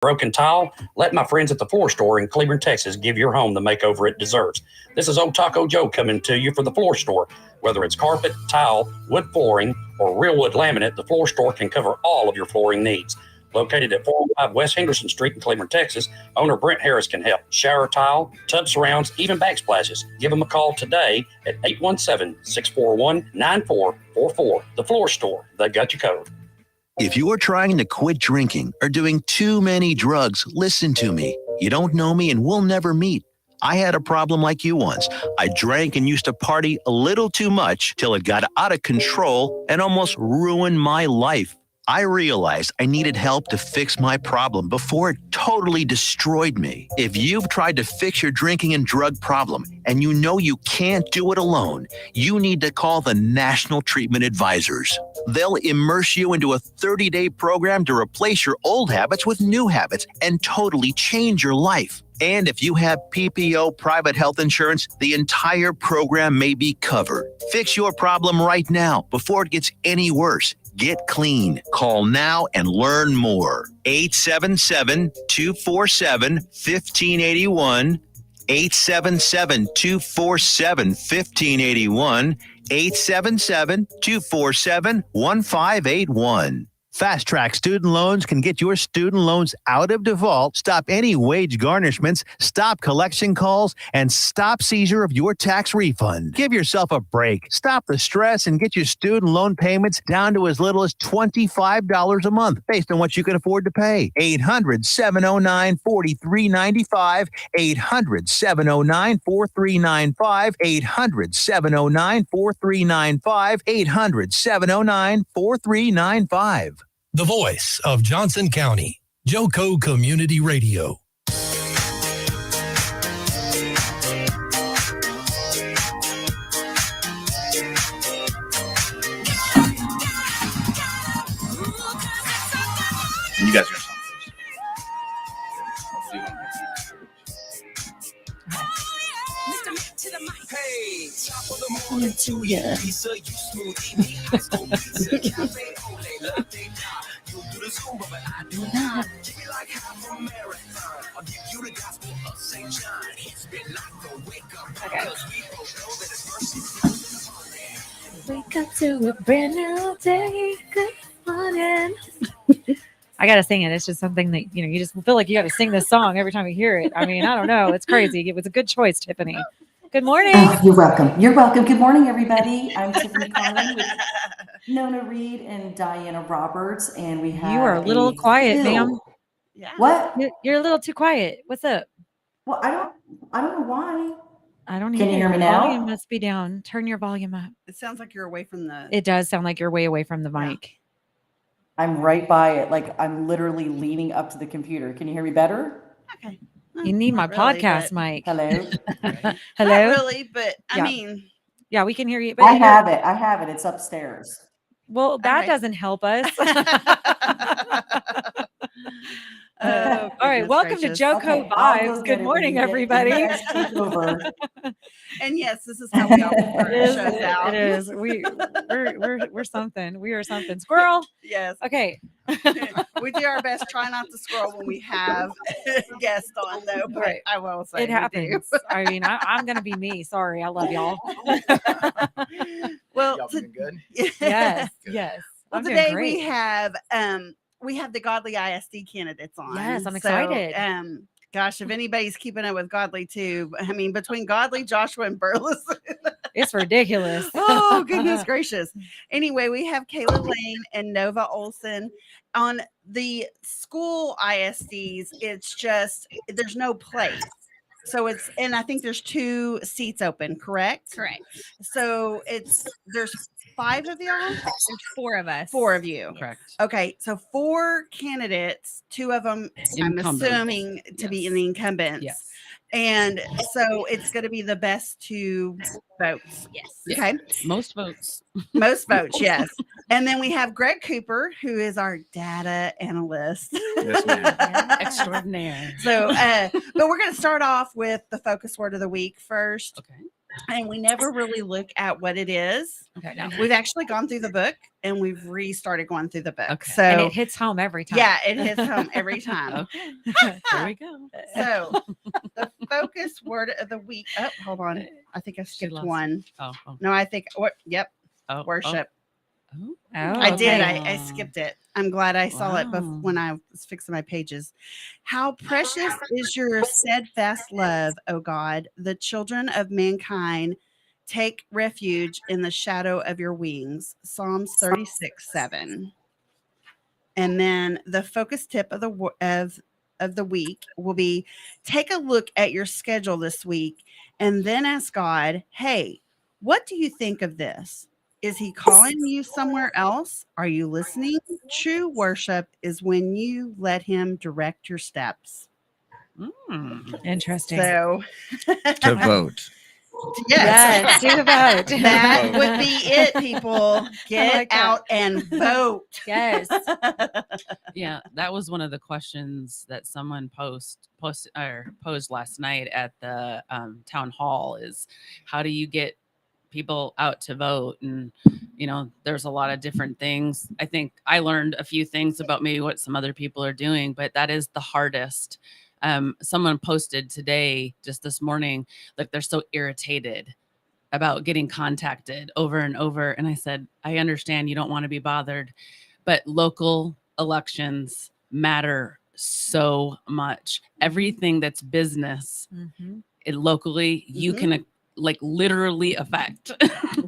Broken tile? Let my friends at the floor store in Cleveland, Texas give your home the makeover it deserves. This is Old Taco Joe coming to you for the floor store. Whether it's carpet, tile, wood flooring, or real wood laminate, the floor store can cover all of your flooring needs. Located at 405 West Henderson Street in Cleveland, Texas, owner Brent Harris can help. Shower tile, tub surrounds, even backsplashes. Give them a call today at 817-641-9444. The floor store, they got you covered. If you are trying to quit drinking or doing too many drugs, listen to me. You don't know me and we'll never meet. I had a problem like you once. I drank and used to party a little too much till it got out of control and almost ruined my life. I realized I needed help to fix my problem before it totally destroyed me. If you've tried to fix your drinking and drug problem and you know you can't do it alone, you need to call the National Treatment Advisors. They'll immerse you into a 30-day program to replace your old habits with new habits and totally change your life. And if you have PPO private health insurance, the entire program may be covered. Fix your problem right now before it gets any worse. Get clean. Call now and learn more. 877-247-1581. 877-247-1581. 877-247-1581. Fast Track Student Loans can get your student loans out of default, stop any wage garnishments, stop collection calls, and stop seizure of your tax refund. Give yourself a break. Stop the stress and get your student loan payments down to as little as $25 a month based on what you can afford to pay. 800-709-4395. 800-709-4395. 800-709-4395. 800-709-4395. The voice of Johnson County, JoCo Community Radio. You guys are going to Wake up to a brand new day. Good morning. I gotta sing it. It's just something that you just feel like you gotta sing this song every time you hear it. I mean, I don't know. It's crazy. It was a good choice, Tiffany. Good morning. Oh, you're welcome. You're welcome. Good morning, everybody. I'm Tiffany Carlen with Nona Reed and Diana Roberts, and we have. You are a little quiet, ma'am. Yeah. What? You're a little too quiet. What's up? Well, I don't know why. I don't. Can you hear me now? Volume must be down. Turn your volume up. It sounds like you're away from the. It does sound like you're way away from the mic. I'm right by it. Like I'm literally leaning up to the computer. Can you hear me better? Okay. You need my podcast mic. Hello. Hello. Not really, but I mean. Yeah, we can hear you. But I have it. It's upstairs. Well, that doesn't help us. All right, welcome to JoCo Vibes. Good morning, everybody. And yes, this is how we all shows out. It is. We're something. We are something. Squirrel. Yes. Okay. We do our best. Try not to scroll when we have guests on, though. But right. I will say it happens. I mean, I'm gonna be me. Sorry, I love y'all. Well, y'all been good. Yes. Good. Yes. Well, today we have the Godley ISD candidates on. Yes, I'm excited. Gosh, if anybody's keeping up with Godley too, I mean, between Godley, Joshua, and Burleson, it's ridiculous. Oh, goodness gracious. Anyway, we have Kayla, Lain, and Nova Olson. On the school ISDs, it's just, there's no place. So and I think there's 2 seats open, correct? Correct. So there's 5 of y'all? There's 4 of us. 4 of you. Correct. Okay. So 4 candidates, 2 of them, I'm assuming to be in the incumbents. Yes. And so it's going to be the best 2 votes. Yes. Okay. Most votes. Most votes. Yes. And then we have Greg Cooper, who is our data analyst. Yes, ma'am. Extraordinaire. So, but we're going to start off with the focus word of the week first. Okay. and we never really look at what it is. Okay, no. We've actually gone through the book and we've restarted going through the book. Okay. So And it hits home every time. yeah, it hits home every time. Okay. There we go. So the focus word of the week. Oh, hold on. I think I skipped lost one. Oh. No, I think what? Yep, Oh. worship. Oh. Oh, I did. okay. I skipped it. I'm glad I saw it Wow. when I was fixing my pages. How precious is your steadfast love, O God. The children of mankind take refuge in the shadow of your wings. Psalms 36:7. And then the focus tip of the week will be: take a look at your schedule this week and then ask God, hey, what do you think of this? Is he calling you somewhere else? Are you listening? True worship is when you let him direct your steps. Interesting. So, To vote. yes, Yes, do the vote. that would be it, people. Get like that. out and vote. Yes. Yeah, that was one of the questions that someone posed last night at the town hall is how do you get people out to vote? And there's a lot of different things. I think I learned a few things about maybe what some other people are doing, but that is the hardest. Someone posted today, just this morning, like they're so irritated about getting contacted over and over. And I said, I understand you don't want to be bothered, but local elections matter so much. Everything that's business locally, you can literally affect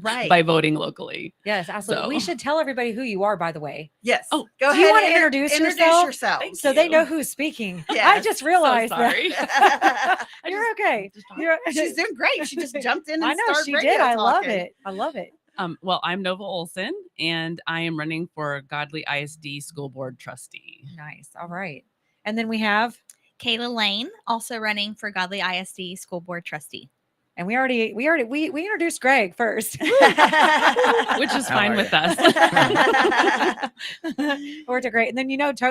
Right. by voting locally. Yes, absolutely. So- We should tell everybody who you are, by the way. Yes. Oh, go do you ahead. wanna and introduce yourself? yourself. Thank So they you. know who's speaking. I Yes. just realized So sorry. that. You're okay. You're, She's doing great. She just jumped in and I know started she radio did. I love talking. it. I love it. Well, I'm Nova Olson, and I am running for Godley ISD School Board Trustee. Nice. All right. And then we have, Kayla Lain, also running for Godley ISD School Board Trustee. and we introduced Greg first. Which is How fine are with you? us. Worked great. And then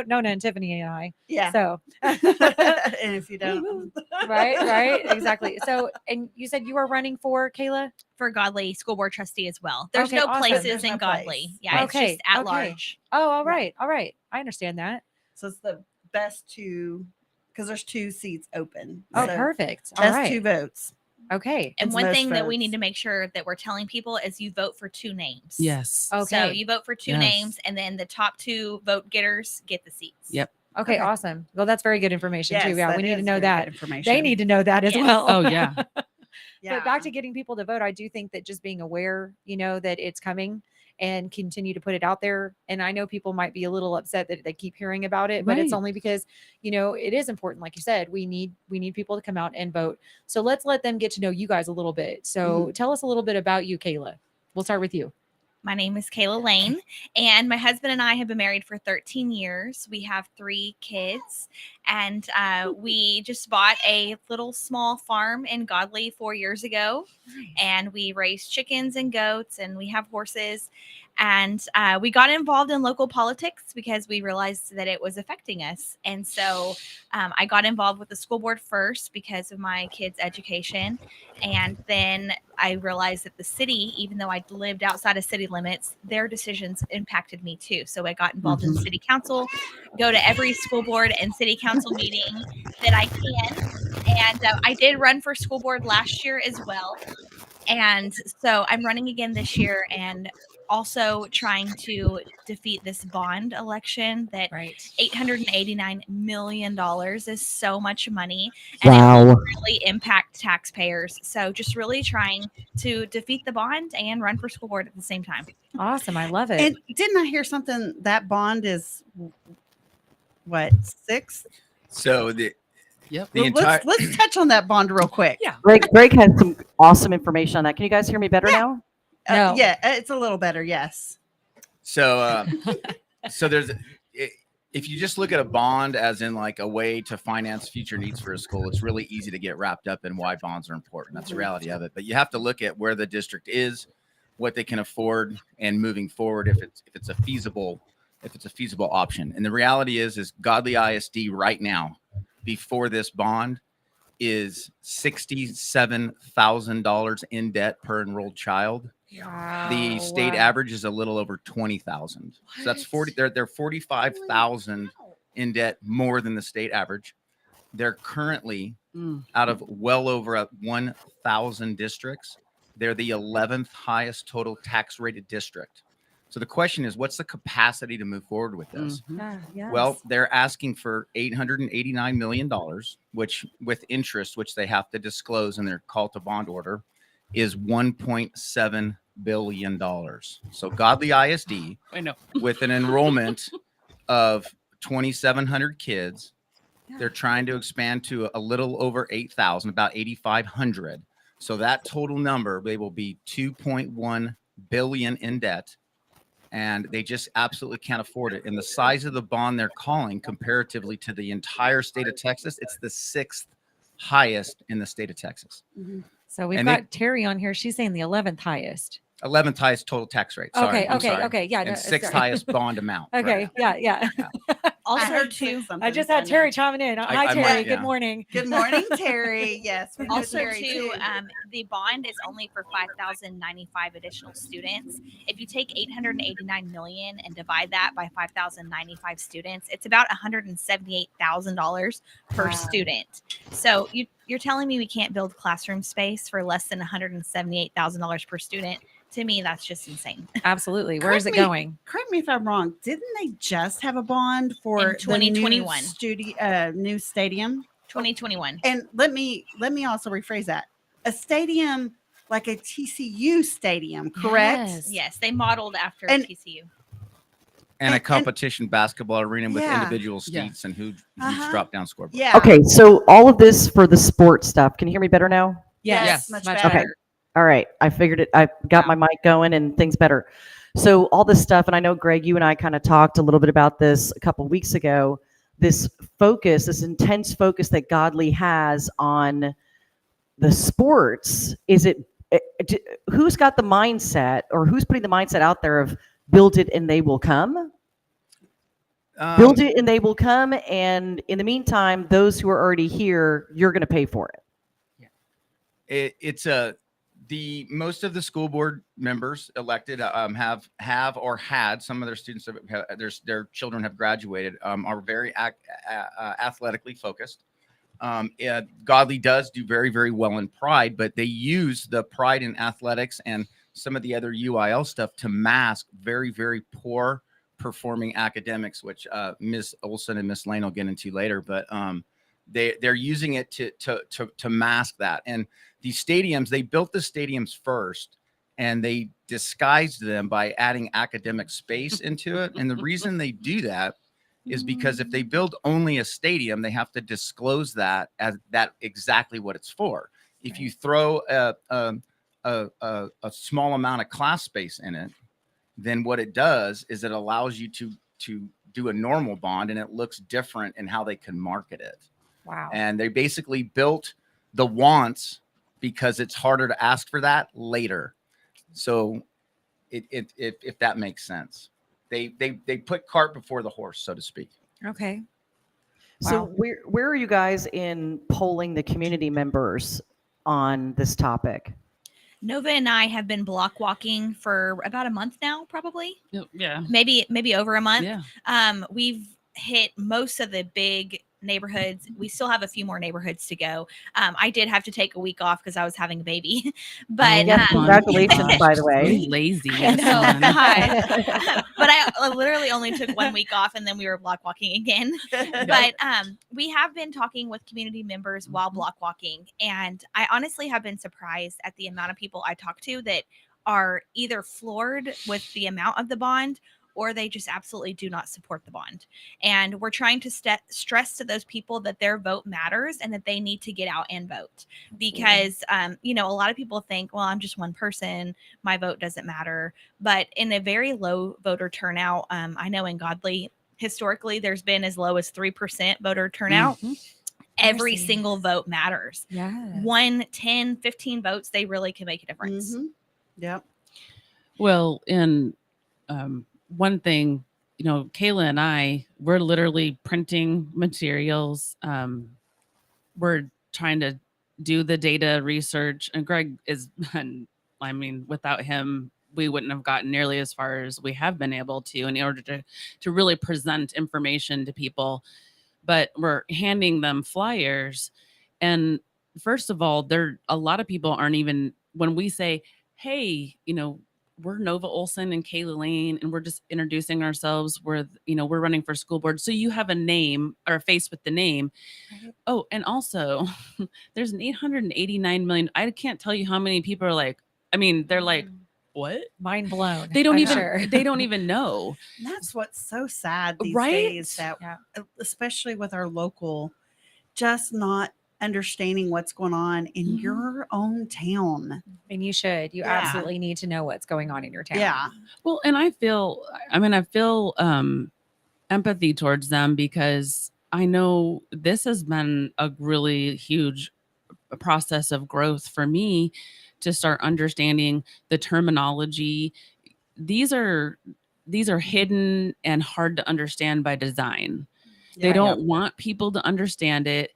Nona and Tiffany and I. Yeah. So And if you don't, right, exactly. So, and you said you were running for Kayla? For Godley School Board Trustee as well. There's Okay, no awesome. places There's in no Godley. place. Yeah, Okay, it's just at okay. large. Oh, all right. All right. I understand that. so it's the best two because there's 2 seats open. Oh, So perfect. All best right. 2 votes. Okay. And It's one most thing that we votes. need to make sure that we're telling people is you vote for 2 names. Yes. So Okay. you vote for 2 Yes. names, and then the top 2 vote getters get the seats. Yep. Okay. Okay. Awesome. Well, that's very good information too. Yes, Yeah. that We need to is know very that. good information. They need to know that as Yes. well. Oh, yeah. Yeah. But back to getting people to vote, I do think that just being aware, that it's coming and continue to put it out there. And I know people might be a little upset that they keep hearing about it, but it's Right. only because, it is important. Like you said, we need people to come out and vote. So let's let them get to know you guys a little bit. So tell us a little bit about you, Kayla. We'll start with you. My name is Kayla Lain, and my husband and I have been married for 13 years. We have 3 kids, and we just bought a little small farm in Godley 4 years ago, and we raise chickens and goats, and we have horses. And we got involved in local politics because we realized that it was affecting us. And so I got involved with the school board first because of my kids' education. And then I realized that the city, even though I lived outside of city limits, their decisions impacted me too. So I got involved in city council, go to every school board and city council meeting that I can. And I did run for school board last year as well. And so I'm running again this year and also trying to defeat this bond election that Right. $889 million is so much money, and it will really impact taxpayers. So just really trying to defeat the bond and run for school board at the same time. Awesome. I love it. And didn't I hear something that bond is what 6? So the Yep. the entire Let's touch on that bond real quick. Yeah. Greg has some awesome information on that. Can you guys hear me better now? No. Yeah, it's a little better. Yes. so so there's if you just look at a bond as in like a way to finance future needs for a school, it's really easy to get wrapped up in why bonds are important. That's the reality of it. But you have to look at where the district is, what they can afford, and moving forward if it's a feasible option. And the reality is Godley ISD right now, before this bond, is $67,000 in debt per enrolled child. Wow. The state average is a little over 20,000. So that's 40. They're 45,000 in debt more than the state average. They're currently out of well over 1,000 districts. They're the 11th highest total tax rated district. So the question is, what's the capacity to move forward with this? Well, they're asking for $889 million, which with interest, which they have to disclose in their call to bond order, is $1.7 billion. So Godley ISD, with an enrollment of 2,700 kids, they're trying to expand to a little over 8,000, about 8,500. So that total number, they will be 2.1 billion in debt. And they just absolutely can't afford it. And the size of the bond they're calling comparatively to the entire state of Texas, it's the 6th highest in the state of Texas. So we've got Terry on here. She's saying the 11th highest. 11th highest total tax rate. Sorry, Okay. Yeah. And 6th highest bond amount. Okay. Right? Yeah. Also, too, I just had Terry chiming in. Hi, Terry. Good morning. Good morning, Terry. Yes. Also, too, the bond is only for 5,095 additional students. If you take 889 million and divide that by 5,095 students, it's about $178,000 per student. So you're telling me we can't build classroom space for less than $178,000 per student? To me, that's just insane. Absolutely. Where is it going? Correct me if I'm wrong. Didn't they just have a bond for in 2021 new stadium? 2021. And let me also rephrase that. A stadium like a TCU stadium, correct? Yes, they modeled after TCU. And a competition basketball arena with individual seats and who drop down scoreboard. Yeah. Okay, so all of this for the sports stuff. Can you hear me better now? Yes, much better. Okay. All right. I figured it. I got my mic going and things better. So all this stuff, and I know, Greg, you and I kind of talked a little bit about this a couple of weeks ago, this focus, this intense focus that Godley has on the sports. Is it, who's got the mindset, or who's putting the mindset out there of build it and they will come? Build it and they will come. And in the meantime, those who are already here, you're going to pay for it. It's the most of the school board members elected have or had, some of their students their children have graduated, are very athletically focused. Godley does do very, very well in Pride, but they use the Pride in athletics and some of the other UIL stuff to mask very, very poor performing academics, which Ms. Olson and Ms. Lain will get into later. But they're using it to mask that. And these stadiums, they built the stadiums first and they disguised them by adding academic space into it. And the reason they do that is because if they build only a stadium, they have to disclose that as that exactly what it's for. If you throw a small amount of class space in it, then what it does is it allows you to do a normal bond, and it looks different in how they can market it. Wow. And they basically built the wants because it's harder to ask for that later. So if that makes sense, they put cart before the horse, so to speak. Okay. So Wow. where are you guys in polling the community members on this topic? Nova and I have been block walking for about a month now, probably. Yeah. Maybe over a month. Yeah. We've hit most of the big neighborhoods. We still have a few more neighborhoods to go. I did have to take a week off because I was having a baby, but yes, congratulations, by the way. Really lazy. I know, God. But I literally only took 1 week off, and then we were block walking again. But we have been talking with community members while block walking, and I honestly have been surprised at the amount of people I talk to that are either floored with the amount of the bond, or they just absolutely do not support the bond. And we're trying to stress to those people that their vote matters and that they need to get out and vote. Because, a lot of people think, well, I'm just one person, my vote doesn't matter. But in a very low voter turnout, I know in Godley, historically, there's been as low as 3% voter turnout. Mm-hmm. Every single vote matters. Yeah. 1, 10, 15 votes, they really can make a difference. Mm-hmm. Yep. Well, in one thing, Kayla and we're literally printing materials. We're trying to do the data research, and Greg is, I mean, without him, we wouldn't have gotten nearly as far as we have been able to in order to really present information to people. But we're handing them flyers, and first of all, a lot of people aren't even, when we say, hey, we're Nova Olson and Kayla Lain, and we're just introducing ourselves. We're running for school board. So you have a name or a face with the name. Right. Oh, and also there's an 889 million. I can't tell you how many people are like, they're like, what? Mind blown. They don't even know. And that's what's so sad these right? days, that especially with our local, just not understanding what's going on in your own town. And you should. You absolutely need to know what's going on in your town. Yeah. Well, and I feel empathy towards them, because I know this has been a really huge process of growth for me to start understanding the terminology. These are hidden and hard to understand by design. They don't want people to understand it.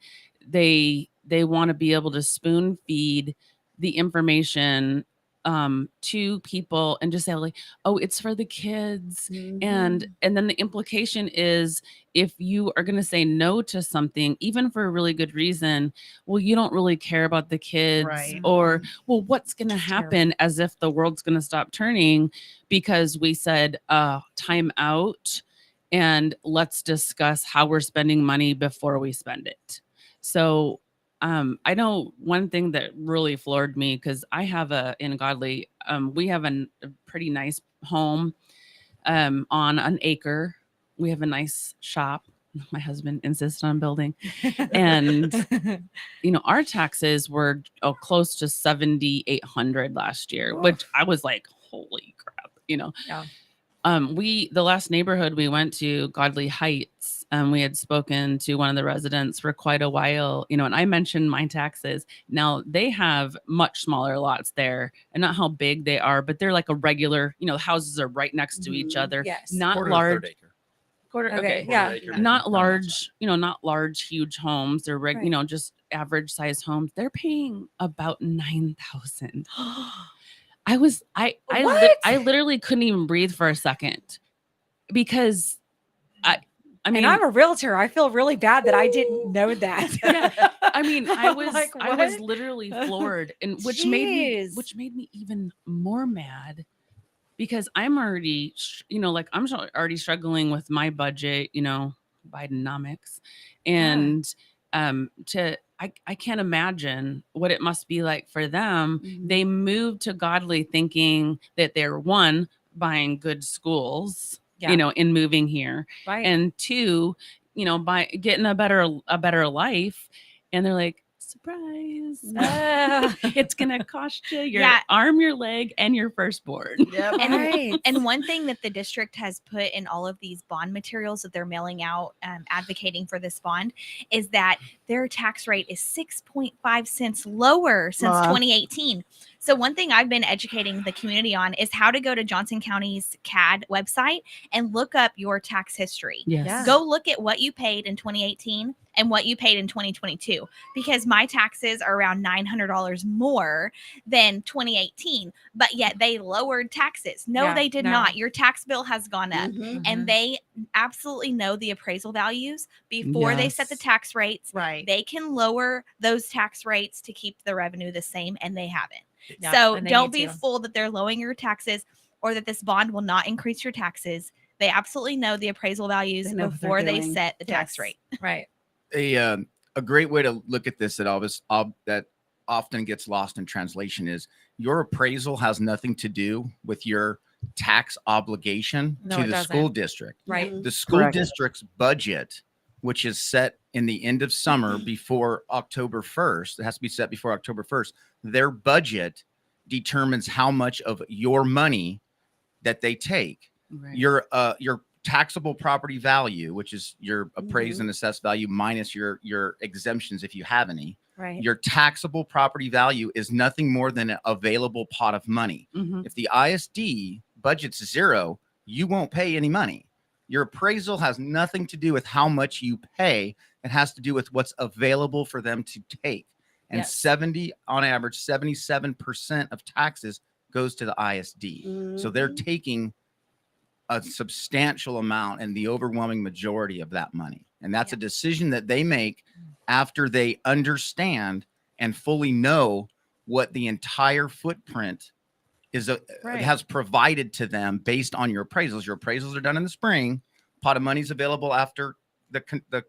They want to be able to spoon feed the information to people and just say like, oh, it's for the kids. And then the implication is, if you are going to say no to something, even for a really good reason, well, you don't really care about the kids, right? Or, well, what's going to happen, as if the world's going to stop turning because we said time out and let's discuss how we're spending money before we spend it. So I know one thing that really floored me, because I have in Godley, we have a pretty nice home on an acre. We have a nice shop. My husband insists on building. And, our taxes were close to $7,800 last year, which I was like, holy crap, Yeah. The last neighborhood we went to, Godley Heights, we had spoken to one of the residents for quite a while, and I mentioned my taxes. Now they have much smaller lots there, and not how big they are, but they're like a regular, the houses are right next to each other. Yes. Not large. Okay. Not large, not large, huge homes. They're just average size homes. They're paying about $9,000. I literally couldn't even breathe for a second, because I mean, and I'm a realtor. I feel really bad that I didn't know that. Yeah. I was like, I was literally floored, and which made me even more mad, because I'm already I'm already struggling with my budget, Bidenomics, and I can't imagine what it must be like for them. They moved to Godley thinking that they're, one, buying good schools, in moving here, right, and two, by getting a better life, and they're like, surprise, it's gonna cost you your arm, your leg, and your firstborn. Yep. And one thing that the district has put in all of these bond materials that they're mailing out, advocating for this bond, is that their tax rate is 6.5 cents lower since 2018. So one thing I've been educating the community on is how to go to Johnson County's CAD website and look up your tax history. Yes. Go look at what you paid in 2018 and what you paid in 2022, because my taxes are around $900 more than 2018, but yet they lowered taxes. No, they did not. Your tax bill has gone up, and they absolutely know the appraisal values before they set the tax rates. Right. They can lower those tax rates to keep the revenue the same, and they haven't. Yeah, so don't be fooled that they're lowering your taxes or that this bond will not increase your taxes. They absolutely know the appraisal values before they set the tax rate. Right. A great way to look at this that often gets lost in translation is your appraisal has nothing to do with your tax obligation to the school district. Right. The school district's budget, which is set in the end of summer before October 1st, it has to be set before October 1st. Their budget determines how much of your money that they take. Right. Your taxable property value, which is your appraised and assessed value minus your exemptions if you have any. Right. Your taxable property value is nothing more than an available pot of money. If the ISD budget's zero, you won't pay any money. Your appraisal has nothing to do with how much you pay. It It has to do with what's available for them to take. And Yes. on average, 77% of taxes goes to the ISD. So they're taking a substantial amount and the overwhelming majority of that money. And that's a decision that they make after they understand and fully know what the entire footprint is has provided to them based on your appraisals. Your appraisals are done in the spring. Pot of money's available after the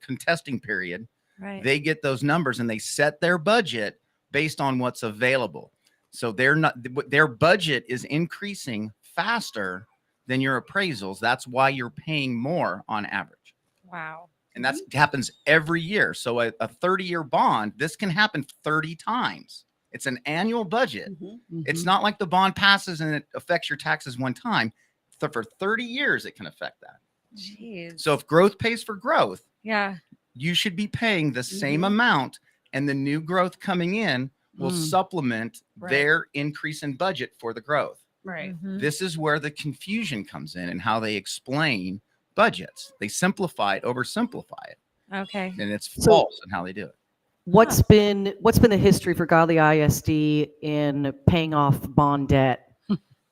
contesting period. Right. They get those numbers and they set their budget based on what's available. So their budget is increasing faster than your appraisals. That's why you're paying more on average. Wow. And that happens every year. So a 30-year bond, this can happen 30 times. It's an annual budget. It's not like the bond passes and it affects your taxes one time. For 30 years, it can affect that. Jeez. So if growth pays for growth, Yeah. you should be paying the same amount, and the new growth coming in will supplement their increase in budget for the growth. Right. This is where the confusion comes in and how they explain budgets. They simplify it, oversimplify it, Okay. and it's false in how they do it. What's been the history for Godley ISD in paying off bond debt?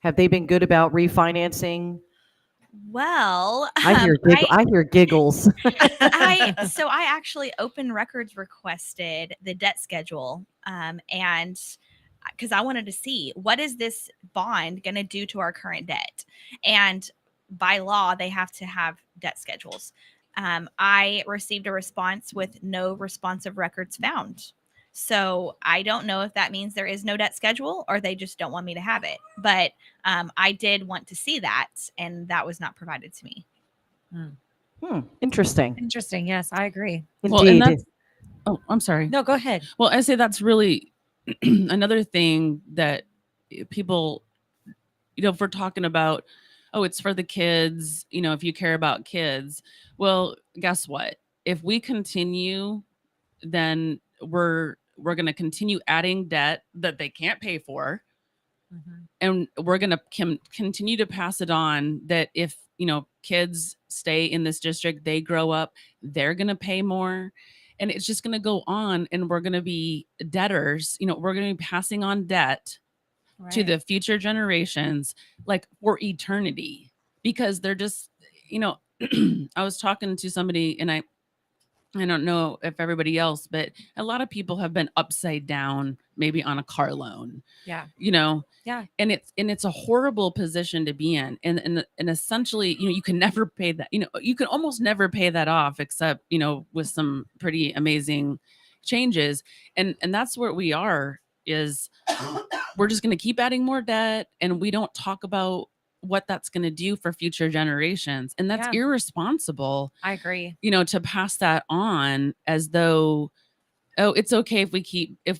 Have they been good about refinancing? Well, I hear giggles. I actually open records requested the debt schedule, and because I wanted to see what is this bond going to do to our current debt, and by law they have to have debt schedules. I received a response with no responsive records found. So I don't know if that means there is no debt schedule or they just don't want me to have it. But I did want to see that, and that was not provided to me. Interesting. Interesting. Yes, I agree. Well, and that's, oh, I'm sorry. No, go ahead. Well, I say that's really another thing that people, if we're talking about, oh, it's for the kids, if you care about kids. Well, guess what? If we continue, then we're going to continue adding debt that they can't pay for. And we're going to continue to pass it on that if, kids stay in this district, they grow up, they're going to pay more. And it's just going to go on, and we're going to be debtors. We're going to be passing on debt to the future generations, like for eternity, because they're just, I was talking to somebody, and I don't know if everybody else, but a lot of people have been upside down, maybe on a car loan. Yeah. Yeah. And it's a horrible position to be in. And essentially, you can never pay that, you can almost never pay that off except, with some pretty amazing changes. And that's where we are, is we're just going to keep adding more debt, and we don't talk about what that's going to do for future generations. And that's irresponsible. I agree. To pass that on as though, oh, it's okay if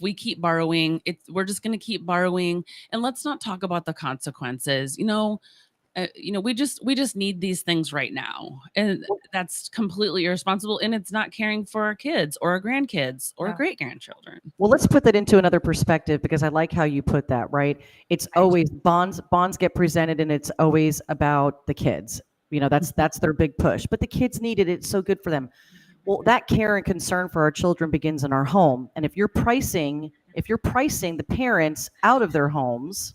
we keep borrowing, we're just going to keep borrowing, and let's not talk about the consequences. We just need these things right now. And that's completely irresponsible. And it's not caring for our kids or our grandkids or great grandchildren. Well, let's put that into another perspective, because I like how you put that, right? It's always bonds get presented, and it's always about the kids. That's their big push, but the kids need it. It's so good for them. Well, that care and concern for our children begins in our home. And if you're pricing the parents out of their homes,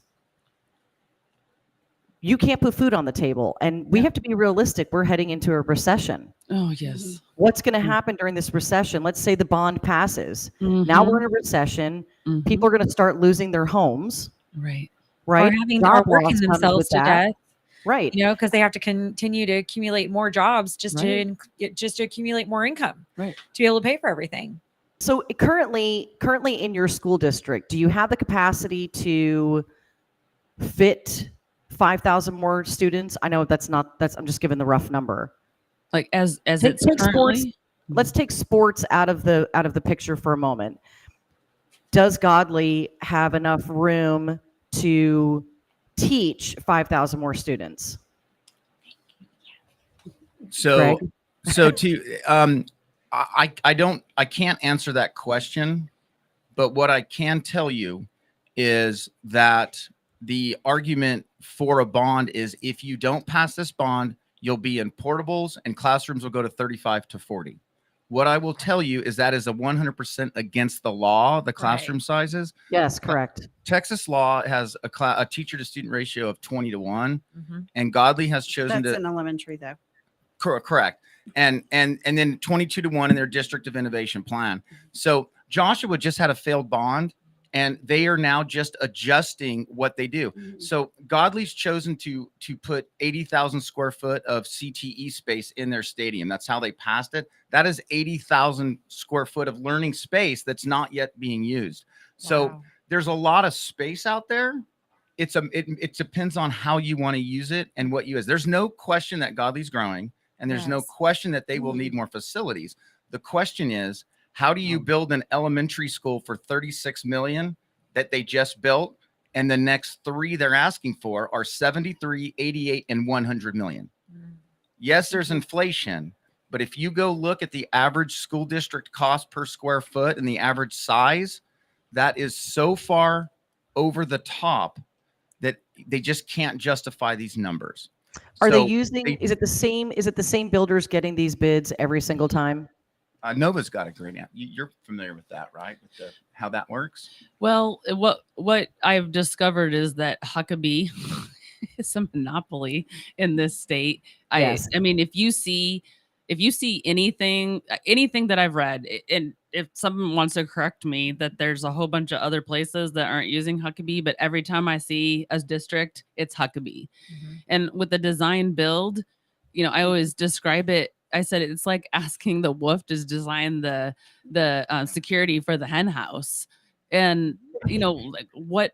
you can't put food on the table. And we have to be realistic. We're heading into a recession. Oh, yes. What's going to happen during this recession? Let's say the bond passes. Now we're in a recession. People are going to start losing their homes. Right. Right. Or working themselves to death. Right. Because they have to continue to accumulate more jobs just to accumulate more income. Right. To be able to pay for everything. So currently in your school district, do you have the capacity to fit 5,000 more students? I know I'm just giving the rough number. Like as it's currently? Let's take sports out of the picture for a moment. Does Godley have enough room to teach 5,000 more students? So I can't answer that question, but what I can tell you is that the argument for a bond is, if you don't pass this bond, you'll be in portables and classrooms will go to 35 to 40. What I will tell you is that is a 100% against the law, the classroom sizes. Yes, correct. Texas law has a teacher to student ratio of 20-1, Mhm. and Godley has chosen That's to in elementary though. correct. And then 22-1 in their district of innovation plan. So Joshua just had a failed bond, and they are now just adjusting what they do. So Godley's chosen to put 80,000 square foot of CTE space in their stadium. That's how they passed it. That is 80,000 square foot of learning space that's not yet being used. So Wow. there's a lot of space out there. It depends on how you want to use it and what you use. There's no question that Godley's growing, and there's no Yes. question that they will need more facilities. The question is, how do you build an elementary school for $36 million that they just built, and the next 3 they're asking for are 73, 88, and 100 million? Yes, there's inflation, but if you go look at the average school district cost per square foot and the average size, that is so far over the top that they just can't justify these numbers. Are So they using? Is it the same? Is it the same builders getting these bids every single time? Nova's got a great answer. You're familiar with that, right? With how that works. Well, what I've discovered is that Huckabee is a monopoly in this state. Yes. I mean, if you see anything that I've read, and if someone wants to correct me, that there's a whole bunch of other places that aren't using Huckabee, but every time I see a district, it's Huckabee. And with the design build, I always describe it. I said it's like asking the wolf to design the security for the hen house, and like what.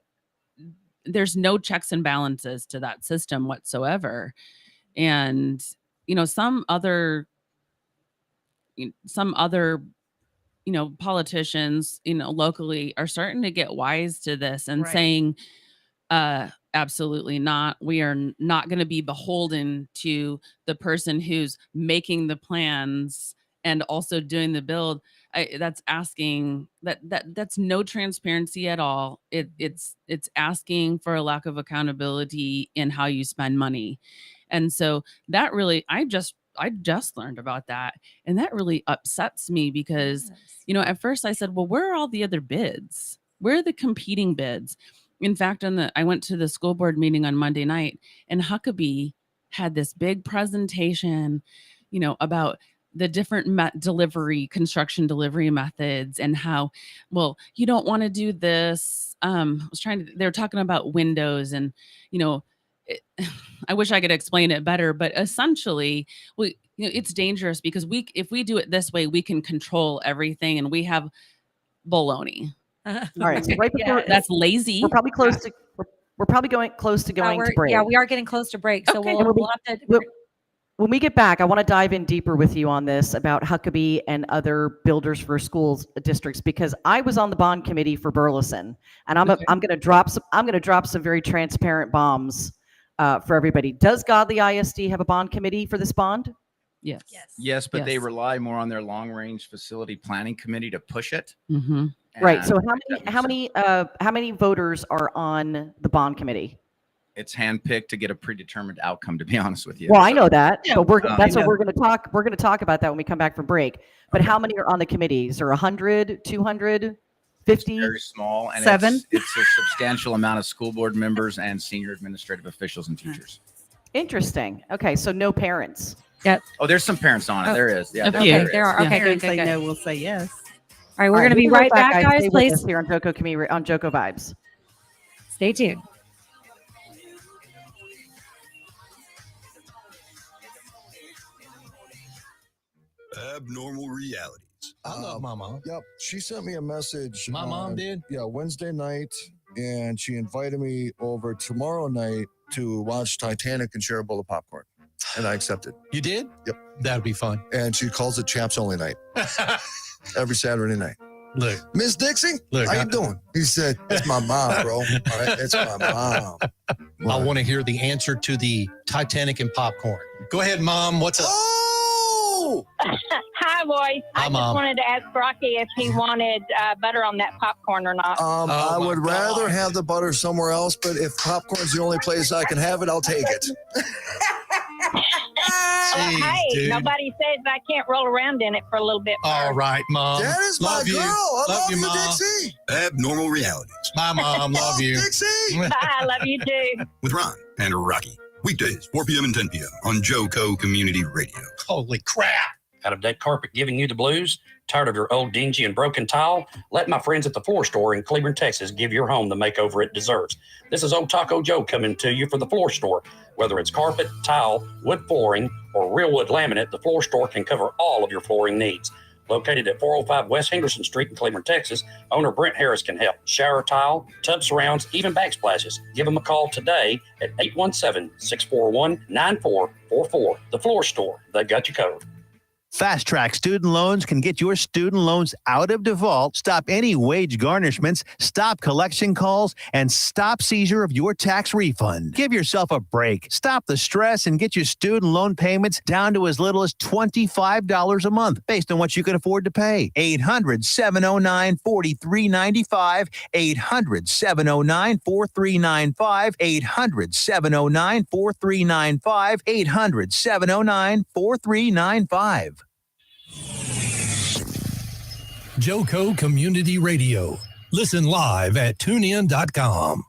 There's no checks and balances to that system whatsoever, and some other politicians locally are starting to get wise to this and saying absolutely not. We are not going to be beholden to the person who's making the plans and also doing the build. That's asking that's no transparency at all. It's asking for a lack of accountability in how you spend money. And so that really, I just learned about that, and that really upsets me because at first I said, well, where are all the other bids? Where are the competing bids? In fact, I went to the school board meeting on Monday night, and Huckabee had this big presentation, about the different construction delivery methods, and how, well, you don't want to do this. They were talking about windows, and, I wish I could explain it better, but essentially, it's dangerous because if we do it this way, we can control everything, and we have baloney. All right, so right before that's lazy. We're probably close to. We're probably going to break. Yeah, we are getting close to break. So Okay. we'll have to. When we get back, I want to dive in deeper with you on this about Huckabee and other builders for schools districts, because I was on the bond committee for Burleson, and I'm going to drop some very transparent bombs for everybody. Does Godley ISD have a bond committee for this bond? Yes, but they rely more on their long range facility planning committee to push it. Mm-hmm. Right. So how many voters are on the bond committee? It's handpicked to get a predetermined outcome, to be honest with you. Well, I know that, but that's I what we're going to talk. We're going to talk about that when we come back from break. But how many are on the committees? Are 100, 200, 50? Very small, and 7. It's a substantial amount of school board members and senior administrative officials and teachers. Interesting. Okay, so no parents. Yep. Oh, there's some parents on it. There is. Yeah. Okay, there are. Okay, Parents good. say no, we'll say yes. All right, we're going to be we'll right back, guys. Stay with Please us here on JoCo on JoCo Vibes. stay tuned. Abnormal realities. I love my mom. Yep. She sent me a message. My mom did? Yeah, Wednesday night. And she invited me over tomorrow night to watch Titanic and share a bowl of popcorn. And I accepted. You did? Yep. That'd be fun. And she calls it Chaps Only Night. Every Saturday night. Look, Miss Dixie, Look, how you doing? He said, it's my mom, bro. All right, it's my mom. I want to hear the answer to the Titanic and popcorn. Go ahead, Mom. What's up? Oh! Hi, boys. I just Mom. wanted to ask Rocky if he wanted butter on that popcorn or not. I my would rather God. have the butter somewhere else, but if popcorn's the only place I can have it, I'll take it. Hey, dude. nobody says I can't roll around in it for a little bit. All right, Mom. That is my Love you. girl. I love you, Mom. Dixie. Abnormal realities My mom, love you. Dixie. Bye. I love you too. with Ron and Rocky. Weekdays, 4 p.m. and 10 p.m. on JoCo Community Radio. Holy crap. Out of deck carpet giving you the blues? Tired of your old dingy and broken tile? Let my friends at the Floor Store in Cleveland, Texas give your home the makeover it deserves. This is Old Taco Joe coming to you for the Floor Store. Whether it's carpet, tile, wood flooring, or real wood laminate, the Floor Store can cover all of your flooring needs. Located at 405 West Henderson Street in Cleveland, Texas, owner Brent Harris can help. Shower tile, tub surrounds, even backsplashes. Give them a call today at 817-641-9444. The Floor Store, they got you covered. Fast Track Student Loans can get your student loans out of default, stop any wage garnishments, stop collection calls, and stop seizure of your tax refund. Give yourself a break. Stop the stress and get your student loan payments down to as little as $25 a month based on what you can afford to pay. 800-709-4395. 800-709-4395. 800-709-4395. 800-709-4395. JoCo Community Radio. Listen live at tunein.com.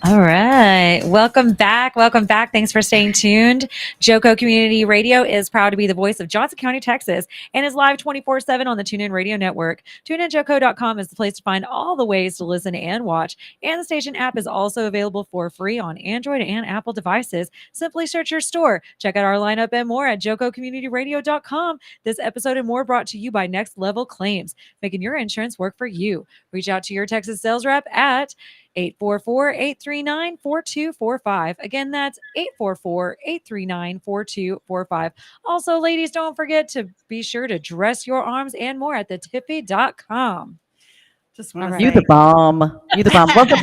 All right. Welcome back. Welcome back. Thanks for staying tuned. JoCo Community Radio is proud to be the voice of Johnson County, Texas, and is live 24/7 on the TuneIn Radio Network. TuneInJoCo.com is the place to find all the ways to listen and watch. And the station app is also available for free on Android and Apple devices. Simply search your store. Check out our lineup and more at JoCoCommunityRadio.com. This episode and more brought to you by Next Level Claims, making your insurance work for you. Reach out to your Texas sales rep at 844-839-4245. Again, that's 844-839-4245. Also, ladies, don't forget to be sure to dress your arms and more at thetiffy.com. Just All want right. You the bomb. You the bomb. Welcome,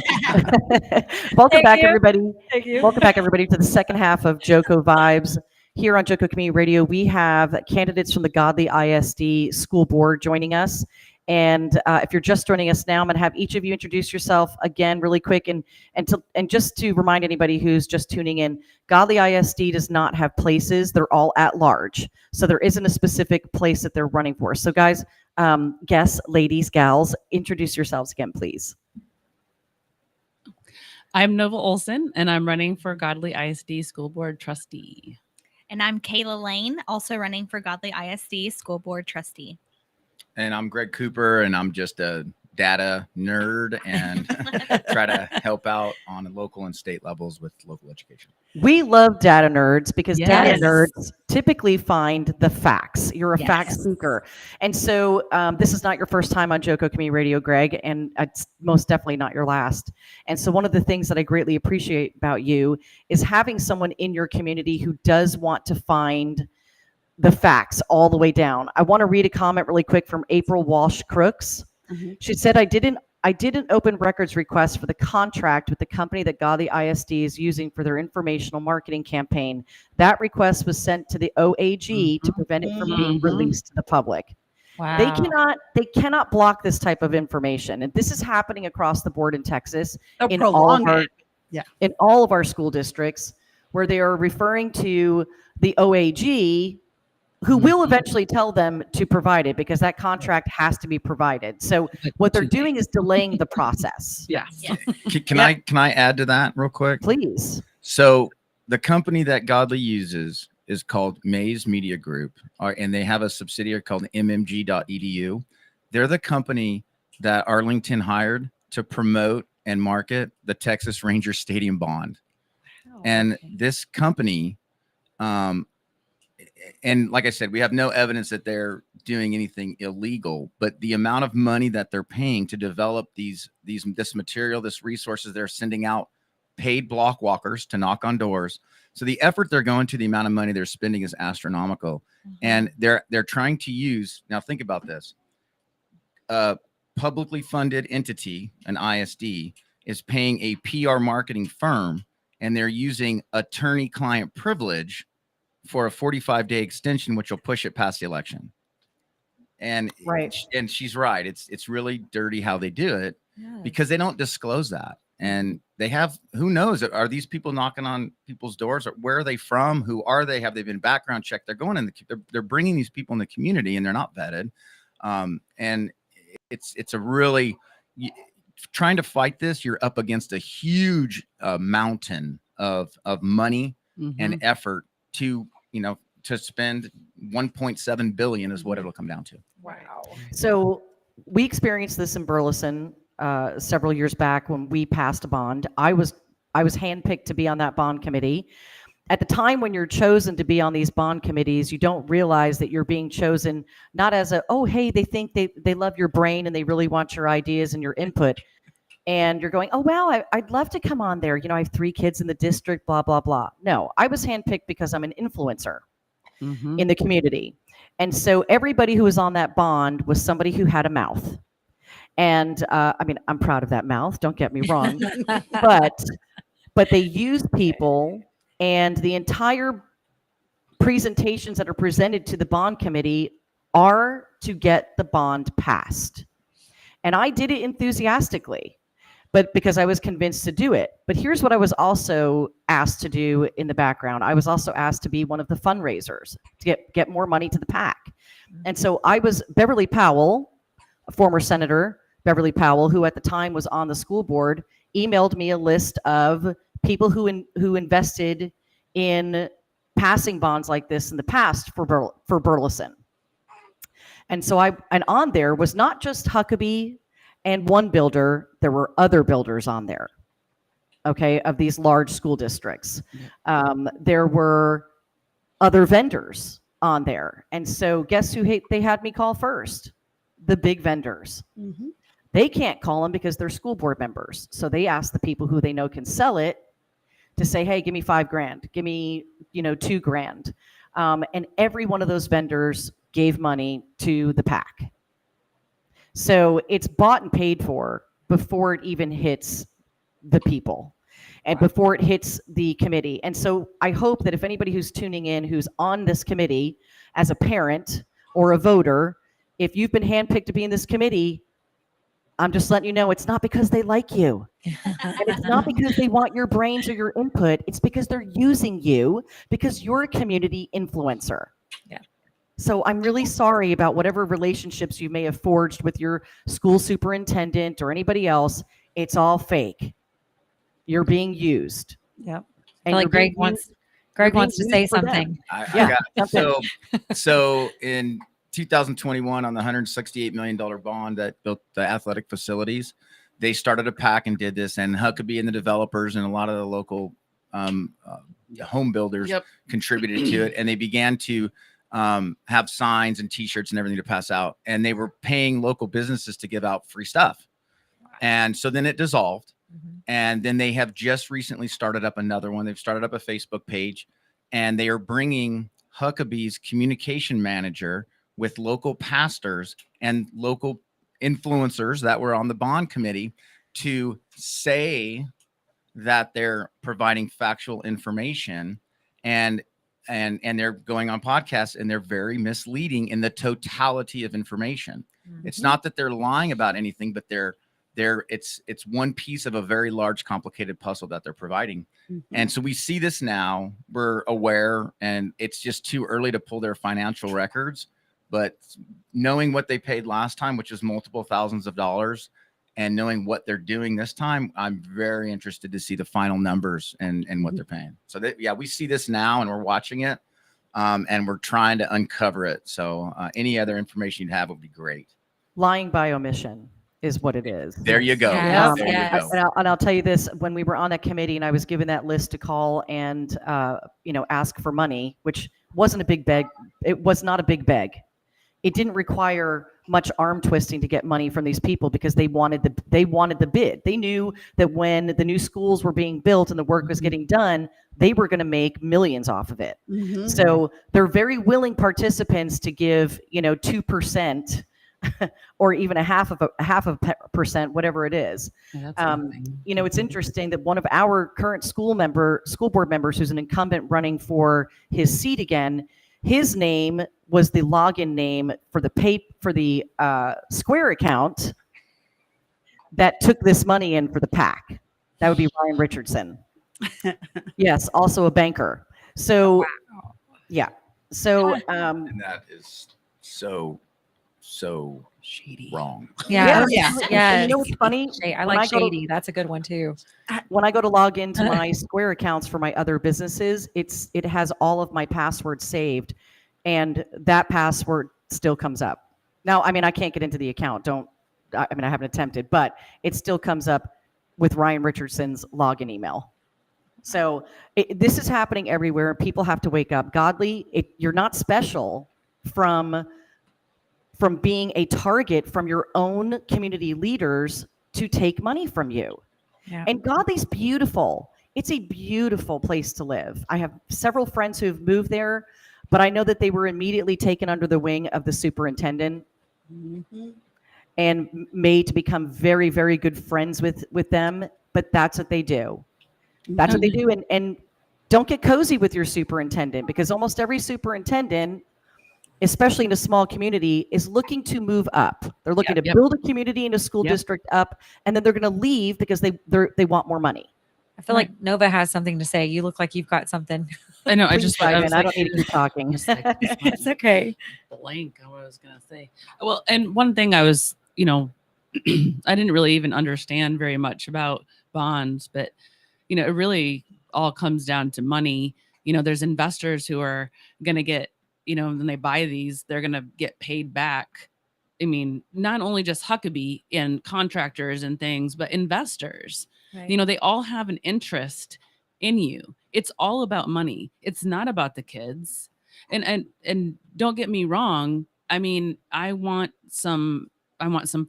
welcome Thank back, you. everybody. Thank you. Welcome back, everybody, to the second half of JoCo Vibes. Here on JoCo Community Radio, we have candidates from the Godley ISD School Board joining us. And if you're just joining us now, I'm going to have each of you introduce yourself again really quick. And just to remind anybody who's just tuning in, Godley ISD does not have places. They're all at large. So there isn't a specific place that they're running for. So guys, guests, ladies, gals, introduce yourselves again, please. I'm Nova Olson, and I'm running for Godley ISD School Board Trustee. And I'm Kayla Lain, also running for Godley ISD School Board Trustee. And I'm Greg Cooper, and I'm just a data nerd and try to help out on the local and state levels with local education. We love data nerds because data Yes. nerds typically find the facts. You're a Yes. fact seeker. And so this is not your first time on JoCo Community Radio, Greg, and it's most definitely not your last. And so one of the things that I greatly appreciate about you is having someone in your community who does want to find the facts all the way down. I want to read a comment really quick from April Walsh Crooks. Mm-hmm. She said, I didn't open records request for the contract with the company that Godley ISD is using for their informational marketing campaign. That request was sent to the OAG to prevent it from being released to the public. Wow. They cannot block this type of information. And this is happening across the board in Texas, They'll in all prolong of our, it. Yeah. in all of our school districts, where they are referring to the OAG, who will eventually tell them to provide it because that contract has to be provided. So what they're doing is delaying the process. Yes. Can I add to that real quick? Please. So the company that Godley uses is called Maze Media Group, and they have a subsidiary called mmg.edu. They're the company that Arlington hired to promote and market the Texas Rangers Stadium bond. And this company, and like I said, we have no evidence that they're doing anything illegal, but the amount of money that they're paying to develop this material, this resources, they're sending out paid block walkers to knock on doors. So the effort they're going to, the amount of money they're spending is astronomical. And they're trying to use, now think about this, a publicly funded entity, an ISD, is paying a PR marketing firm, and they're using attorney-client privilege for a 45-day extension, which will push it past the election. And right. And she's right. It's really dirty how they do it. because they don't disclose that. And they have, who knows, are these people knocking on people's doors? Or where are they from? Who are they? Have they been background checked? They're going in they're bringing these people in the community, and they're not vetted. And it's a really, trying to fight this, you're up against a huge mountain of money and effort to spend 1.7 billion is what it'll come down to. Wow. So we experienced this in Burleson several years back when we passed a bond. I was handpicked to be on that bond committee. At the time when you're chosen to be on these bond committees, you don't realize that you're being chosen not as hey, they think they love your brain and they really want your ideas and your input. And you're going, oh, wow, I'd love to come on there. I have 3 kids in the district, blah, blah, blah. No, I was handpicked because I'm an influencer in the community. And so everybody who was on that bond was somebody who had a mouth. And I'm proud of that mouth, don't get me wrong. but they use people, and the entire presentations that are presented to the bond committee are to get the bond passed. And I did it enthusiastically, but because I was convinced to do it. But here's what I was also asked to do in the background. I was also asked to be one of the fundraisers to get more money to the PAC. And so I was Beverly Powell, a former Senator Beverly Powell, who at the time was on the school board, emailed me a list of people who invested in passing bonds like this in the past for Burleson. And so and on there was not just Huckabee and one builder, there were other builders on there, okay, of these large school districts. There were other vendors on there. And so guess who they had me call first? The big vendors. They can't call them because they're school board members. So they ask the people who they know can sell it to say, hey, give me $5,000, give me, $2,000. And every one of those vendors gave money to the PAC. So it's bought and paid for before it even hits the people and before it hits the committee. And so I hope that if anybody who's tuning in, who's on this committee as a parent or a voter, if you've been handpicked to be in this committee, I'm just letting you know it's not because they like you. And it's not because they want your brains or your input. It's because they're using you because you're a community influencer. Yeah. So I'm really sorry about whatever relationships you may have forged with your school superintendent or anybody else. It's all fake. You're being used. Yep. And Like Greg wants to say something. So in 2021, on the $168 million bond that built the athletic facilities, they started a PAC and did this, and Huckabee and the developers and a lot of the local home builders contributed to it, and they began to have signs and T-shirts and everything to pass out, and they were paying local businesses to give out free stuff. And so then it dissolved, and then they have just recently started up another one. They've started up a Facebook page, and they are bringing Huckabee's communication manager with local pastors and local influencers that were on the bond committee to say that they're providing factual information, and they're going on podcasts, and they're very misleading in the totality of information. It's not that they're lying about anything, but it's one piece of a very large, complicated puzzle that they're providing. And so we see this now. We're aware, and it's just too early to pull their financial records. But knowing what they paid last time, which is multiple thousands of dollars, and knowing what they're doing this time, I'm very interested to see the final numbers and what they're paying. So we see this now, and we're watching it, and we're trying to uncover it. So any other information you'd have would be great. Lying by omission is what it is. There you go. Yes. There you go. And I'll tell you this, when we were on that committee and I was given that list to call and ask for money, which wasn't a big beg. It was not a big beg. It didn't require much arm twisting to get money from these people because they wanted the bid. They knew that when the new schools were being built and the work was getting done, they were going to make millions off of it. So they're very willing participants to give 2% or even a half of a percent, whatever it is. It's interesting that one of our current school board members, who's an incumbent running for his seat again, his name was the login name for the Square account that took this money in for the PAC. That would be Ryan Richardson. Yes, also a banker. So, yeah. So, And that is so shady, wrong. Yeah. And you know what's funny? I When like go to- shady. That's a good one too. when I go to log into my Square accounts for my other businesses, it has all of my passwords saved, and that password still comes up. Now, I mean, I can't get into the account. I haven't attempted, but it still comes up with Ryan Richardson's login email. So this is happening everywhere. People have to wake up. Godley, you're not special from being a target from your own community leaders to take money from you. Yeah. And Godley's beautiful. It's a beautiful place to live. I have several friends who've moved there, but I know that they were immediately taken under the wing of the superintendent and made to become very, very good friends with them. But that's what they do. That's what they do. And don't get cozy with your superintendent, because almost every superintendent, especially in a small community, is looking to move up. They're looking to build a community and a school district up, and then they're going to leave because they want more money. I feel like Nova has something to say. You look like you've got something. I know. I don't need to keep talking. It's okay. Blank on what I was going to say. Well, and one thing I was, I didn't really even understand very much about bonds, but, it really all comes down to money. There's investors who are going to get, when they buy these, they're going to get paid back. I mean, not only just Huckabee and contractors and things, but investors. Right. They all have an interest in you. It's all about money. It's not about the kids. And don't get me wrong. I mean, I want some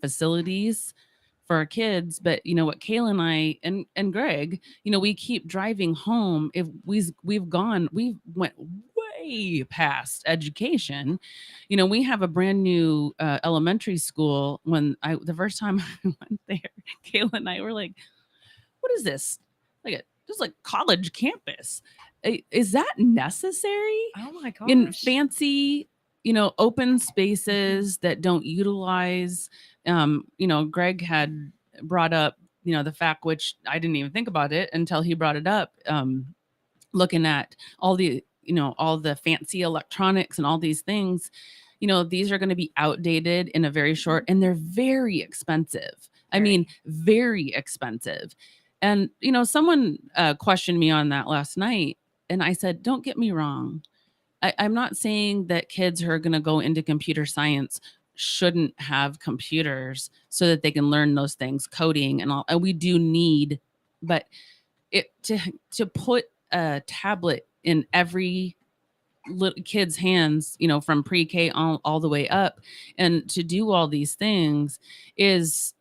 facilities for our kids, but what Kayla and I and Greg, we keep driving home. If we went way past education. We have a brand new elementary school. The first time I went there, Kayla and I were like, what is this? Just like college campus. Is that necessary? Oh my gosh. In fancy, open spaces that don't utilize, Greg had brought up, the fact, which I didn't even think about it until he brought it up, looking at all the fancy electronics and all these things. These are going to be outdated in a very short, and they're very expensive. I mean, very expensive. And, someone questioned me on that last night, and I said, don't get me wrong. I'm not saying that kids who are going to go into computer science shouldn't have computers so that they can learn those things, coding and all. And we do need, but to put a tablet in every little kid's hands, from pre-K all the way up, and to do all these things is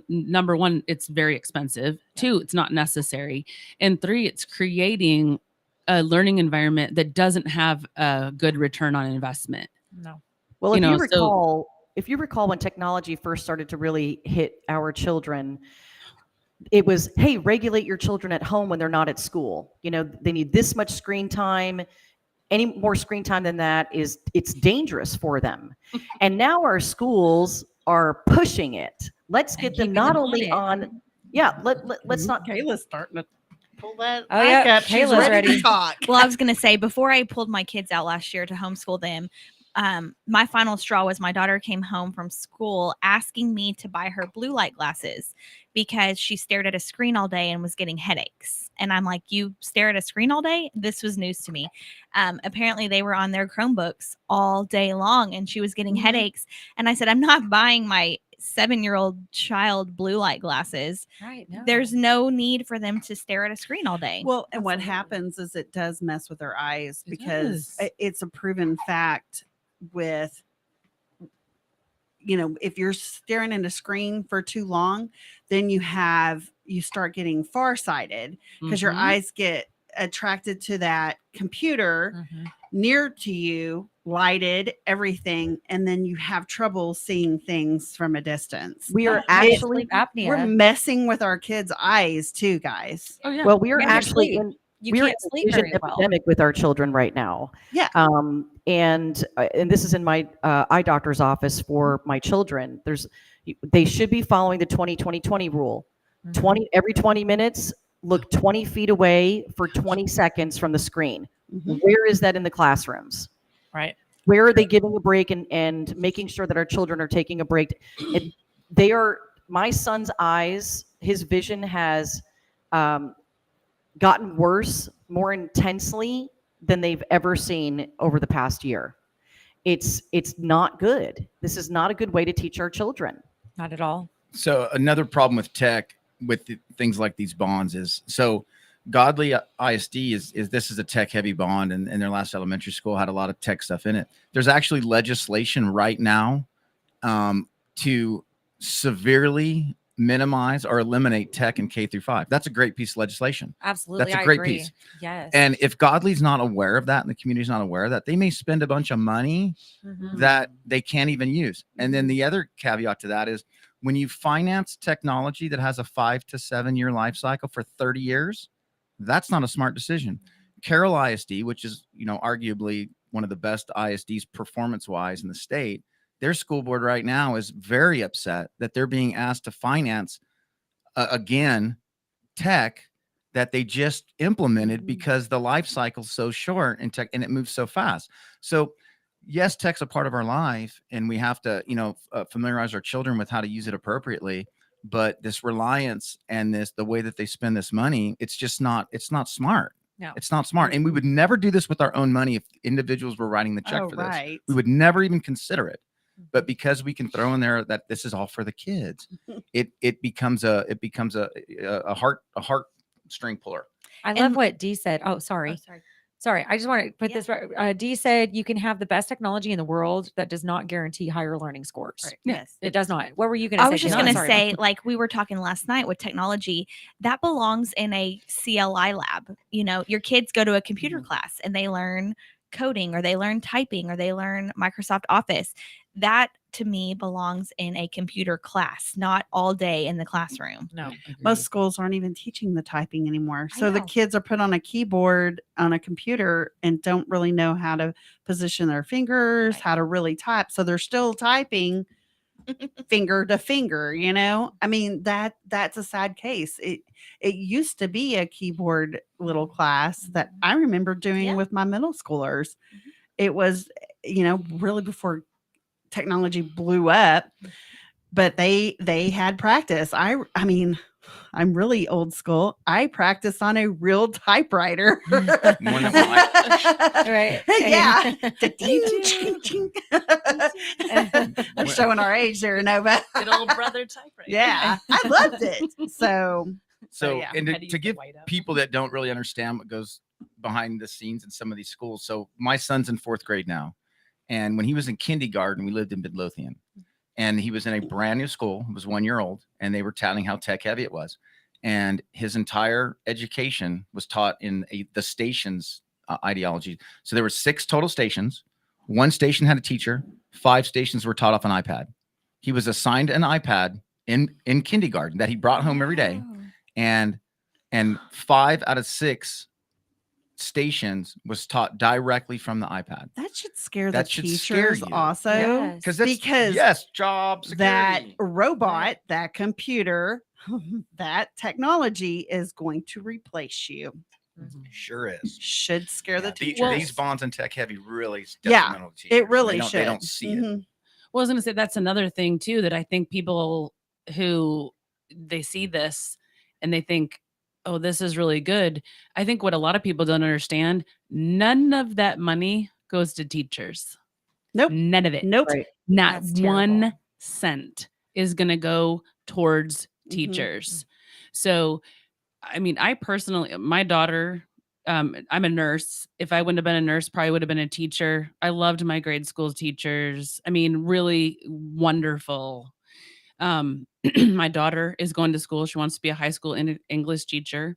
number one, it's very expensive. Two, it's not necessary. And three, it's creating a learning environment that doesn't have a good return on investment. No. Well, if you recall when technology first started to really hit our children, it was, hey, regulate your children at home when they're not at school. They need this much screen time. Any more screen time than that it's dangerous for them. And now our schools are pushing it. Let's get them not only on, let's not. Kayla's starting to pull that. Oh yeah, up. She's Kayla's ready ready. to talk. Well, I was going to say, before I pulled my kids out last year to homeschool them, my final straw was my daughter came home from school asking me to buy her blue light glasses because she stared at a screen all day and was getting headaches. And I'm like, you stare at a screen all day? This was news to me. Apparently they were on their Chromebooks all day long and she was getting headaches. And I said, I'm not buying my 7-year-old child blue light glasses. Right. No. There's no need for them to stare at a screen all day. Well, and what happens is it does mess with their eyes because it's a proven fact with, if you're staring at a screen for too long, then you start getting farsighted because your eyes get attracted to that computer near to you, lighted, everything, and then you have trouble seeing things from a distance. We are actually we're messing with our kids' eyes too, guys. Oh yeah. Well, we are And actually sleep. You we're can't in a sleep vision very well. epidemic with our children right now. Yeah. And this is in my eye doctor's office for my children. There's, They should be following the 20-20-20 rule. 20 every 20 minutes, look 20 feet away for 20 seconds from the screen. Where is that in the classrooms? Right. Where are they giving a break and making sure that our children are taking a break? My son's eyes, his vision has gotten worse more intensely than they've ever seen over the past year. It's not good. This is not a good way to teach our children. Not at all. So another problem with tech, with things like these bonds is, so Godley ISD is this is a tech heavy bond, and their last elementary school had a lot of tech stuff in it. There's actually legislation right now to severely minimize or eliminate tech in K through 5. That's a great piece of legislation. Absolutely. That's a I great agree. piece. Yes. And if Godley's not aware of that and the community's not aware of that, they may spend a bunch of money that they can't even use. And then the other caveat to that is, when you finance technology that has a 5 to 7 year life cycle for 30 years, that's not a smart decision. Carroll ISD, which is, arguably one of the best ISDs performance wise in the state, their school board right now is very upset that they're being asked to finance again tech that they just implemented because the life cycle's so short and tech, and it moves so fast. So yes, tech's a part of our life, and we have to, familiarize our children with how to use it appropriately. But this reliance and the way that they spend this money, it's not smart. No, it's not smart. And we would never do this with our own money if individuals were writing the check for this. Right. We would never even consider it. But because we can throw in there that this is all for the kids, it becomes a heart string puller. I love what Dee said. Oh, sorry. Sorry. I just want to put this right. Dee said you can have the best technology in the world that does not guarantee higher learning scores. Right. Yes. It does not. What were you going to say? I was just going to Sorry. say, like we were talking last night with technology, that belongs in a CLI lab. Your kids go to a computer class and they learn coding, or they learn typing, or they learn Microsoft Office. That to me belongs in a computer class, not all day in the classroom. No. Most schools aren't even teaching the typing anymore. I So the know. kids are put on a keyboard on a computer and don't really know how to position their fingers, how to really type. So they're still typing finger to finger, I mean, that's a sad case. It used to be a keyboard little class that I remember doing with my middle schoolers. It was, really before technology blew up, but they had practice. I mean, I'm really old school. I practice on a real typewriter. Right. Yeah. I'm showing our age there, Nova. Good old brother typewriter. Yeah, I loved it. So yeah. And Had to to use give the whiteout. people that don't really understand what goes behind the scenes in some of these schools. So my son's in 4th grade now. And when he was in kindergarten, we lived in Midlothian, and he was in a brand new school. He was 1 year old, and they were touting how tech heavy it was. And his entire education was taught in the stations ideology. So there were 6 total stations. 1 station had a teacher. 5 stations were taught off an iPad. He was assigned an iPad in kindergarten that he brought home every day. And 5 out of 6 stations was taught directly from the iPad. That should scare the That should scare teachers you. also. Yes. Because job that security. robot, that computer, that technology is going to replace you. Sure is. Should scare the These teachers. bonds and tech heavy really is Yeah, detrimental to teachers. it really They should. don't see it. Mhm. Well, I was going to say that's another thing too, that I think people who they see this and they think, oh, this is really good. I think what a lot of people don't understand, none of that money goes to teachers. Nope. None of it. Nope. Right. Not That's 1 terrible. cent is going to go towards teachers. So, I mean, I personally, my daughter, I'm a nurse. If I wouldn't have been a nurse, probably would have been a teacher. I loved my grade school teachers. I mean, really wonderful. My daughter is going to school. She wants to be a high school English teacher.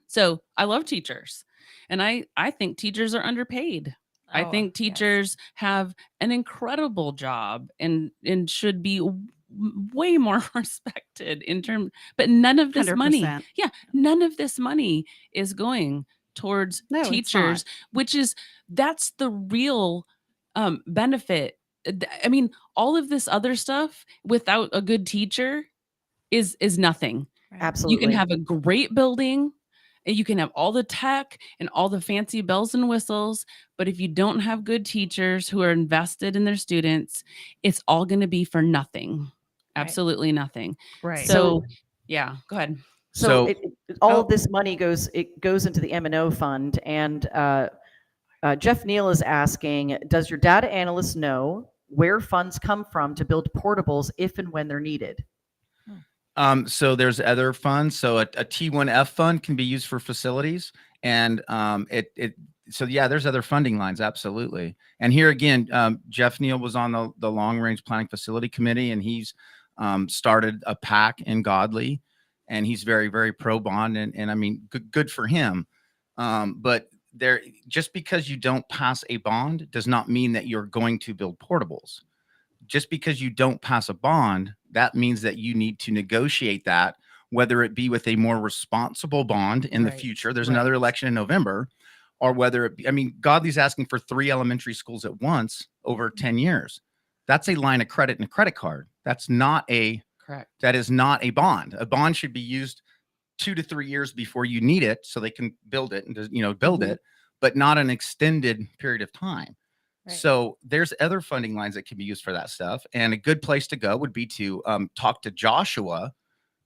So I love teachers, and I think teachers are underpaid. I think yes. teachers have an incredible job and should be way more respected in terms, but none of this money, 100%. none of this money is going towards No, it's teachers, which is, that's the real benefit I mean, all of this other stuff without a good teacher is nothing. Absolutely. You can have a great building, and you can have all the tech and all the fancy bells and whistles, but if you don't have good teachers who are invested in their students, it's all going to be for nothing. Absolutely nothing. Right. So, yeah, go ahead. So all of this money goes into the M&O fund, and Jeff Neal is asking, does your data analyst know where funds come from to build portables if and when they're needed? So there's other funds. So a T1F fund can be used for facilities, and so yeah, there's other funding lines, absolutely. And here again, Jeff Neal was on the long range planning facility committee, and he's started a PAC in Godley, and he's very, very pro bond, and I mean, good for him. But just because you don't pass a bond does not mean that you're going to build portables. Just because you don't pass a bond, that means that you need to negotiate that, whether it be with a more responsible bond in the future. There's another election in November, or whether it be, I mean, Godley's asking for 3 elementary schools at once over 10 years. That's a line of credit and a credit card. That's not that is not a bond. A bond should be used 2 to 3 years before you need it, so they can build it and build it, but not an extended period of time. So there's other funding lines that can be used for that stuff. And a good place to go would be to talk to Joshua,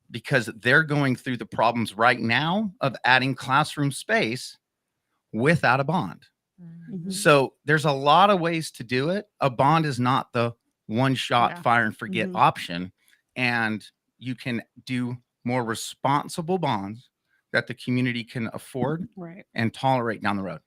because they're going through the problems right now of adding classroom space without a bond. So there's a lot of ways to do it. A bond is not the one shot fire and forget option. And you can do more responsible bonds that the community can afford and tolerate down the road.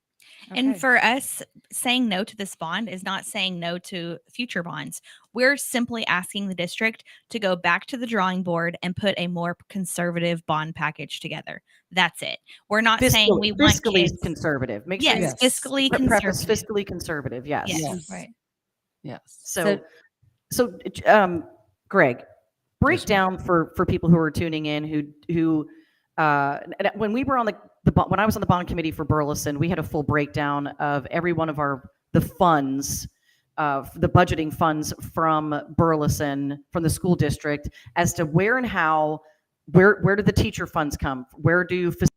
And for us, saying no to this bond is not saying no to future bonds. We're simply asking the district to go back to the drawing board and put a more conservative bond package together. That's it. We're not saying we want fiscally kids. conservative. Make Yes, sure fiscally preface conservative. fiscally conservative. Yes. Yes. Right. Yes. So Greg, break down for people who are tuning in who when we were on when I was on the bond committee for Burleson, we had a full breakdown of every one of the funds, the budgeting funds from Burleson, from the school district, as to where and how, where do the teacher funds come? Where do facilities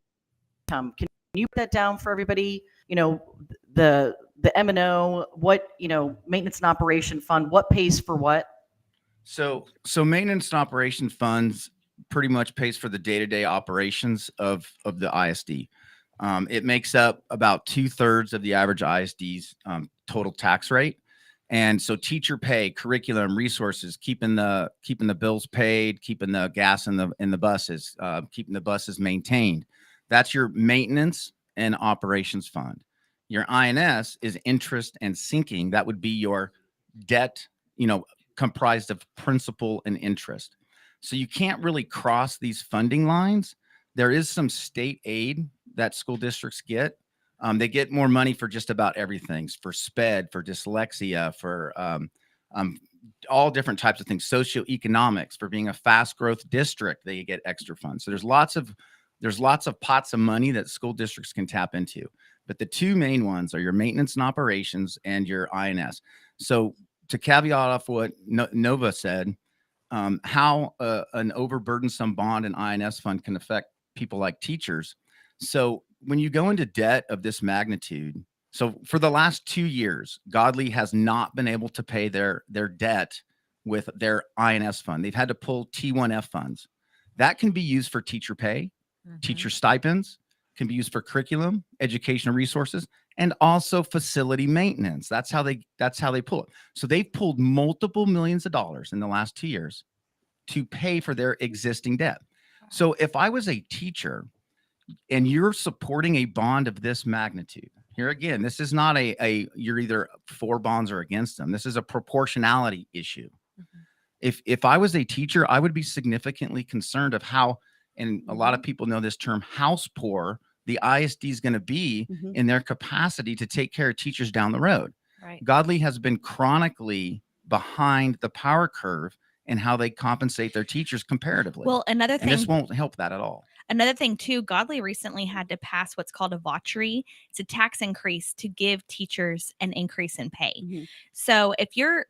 come? Can you put that down for everybody? The M&O, what, maintenance and operation fund, what pays for what? So maintenance and operation funds pretty much pays for the day-to-day operations of the ISD. It makes up about 2/3 of the average ISD's total tax rate. And so teacher pay, curriculum, resources, keeping the bills paid, keeping the gas in the buses, keeping the buses maintained. That's your maintenance and operations fund. Your INS is interest and sinking. That would be your debt, comprised of principal and interest. So you can't really cross these funding lines. There is some state aid that school districts get. They get more money for just about everything, for SPED, for dyslexia, for all different types of things, socioeconomics, for being a fast growth district, they get extra funds. So there's lots of pots of money that school districts can tap into. But the two main ones are your maintenance and operations and your INS. So to caveat off what Nova said, how an overburdensome bond and INS fund can affect people like teachers. So when you go into debt of this magnitude, so for the last 2 years, Godley has not been able to pay their debt with their INS fund. They've had to pull T1F funds. That can be used for teacher pay, teacher stipends, can be used for curriculum, educational resources, and also facility maintenance. That's how they pull it. So they've pulled multiple millions of dollars in the last 2 years to pay for their existing debt. So if I was a teacher and you're supporting a bond of this magnitude, here again, this is not you're either for bonds or against them. This is a proportionality issue. If I was a teacher, I would be significantly concerned of how, and a lot of people know this term, house poor the ISD is going to be in their capacity to take care of teachers down the road. Right. Godley has been chronically behind the power curve in how they compensate their teachers comparatively. Well, another thing, and this won't help that at all. Another thing too, Godley recently had to pass what's called a vouchery. It's a tax increase to give teachers an increase in pay. So if you're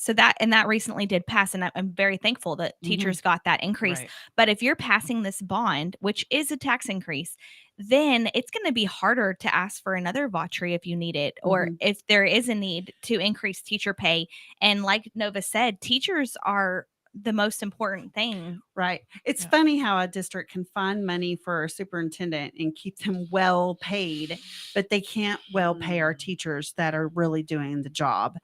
So that recently did pass, and I'm very thankful that teachers got that increase. Right. But if you're passing this bond, which is a tax increase, then it's going to be harder to ask for another voucher if you need it, or if there is a need to increase teacher pay. And like Nova said, teachers are the most important thing. Right. It's funny how a district can find money for a superintendent and keep them well paid, but they can't well pay our teachers that are really doing the job.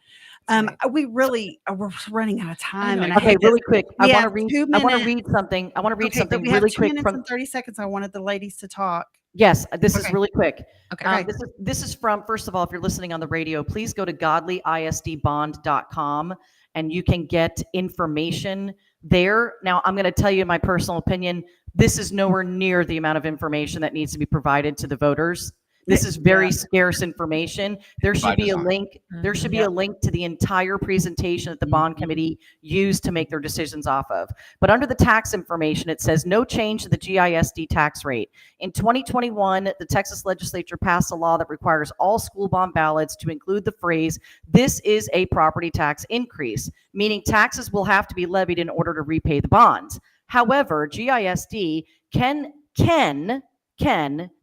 We really we're running out of time. And I okay, hate really this. quick. We I have want 2 to minutes. read something. I want to read Okay, something but we have really 2 quick minutes from. and 30 seconds. I wanted the ladies to talk. Yes, this is Okay. really quick. Okay. This is from, first of all, if you're listening on the radio, please go to godleyisdbond.com and you can get information there. Now, I'm going to tell you my personal opinion. This is nowhere near the amount of information that needs to be provided to the voters. This is very scarce information. There should be a link. There should be a link to the entire presentation that the bond committee used to make their decisions off of. But under the tax information, it says no change to the GISD tax rate. In 2021, the Texas legislature passed a law that requires all school bond ballots to include the phrase, "This is a property tax increase," meaning taxes will have to be levied in order to repay the bonds. However, GISD can,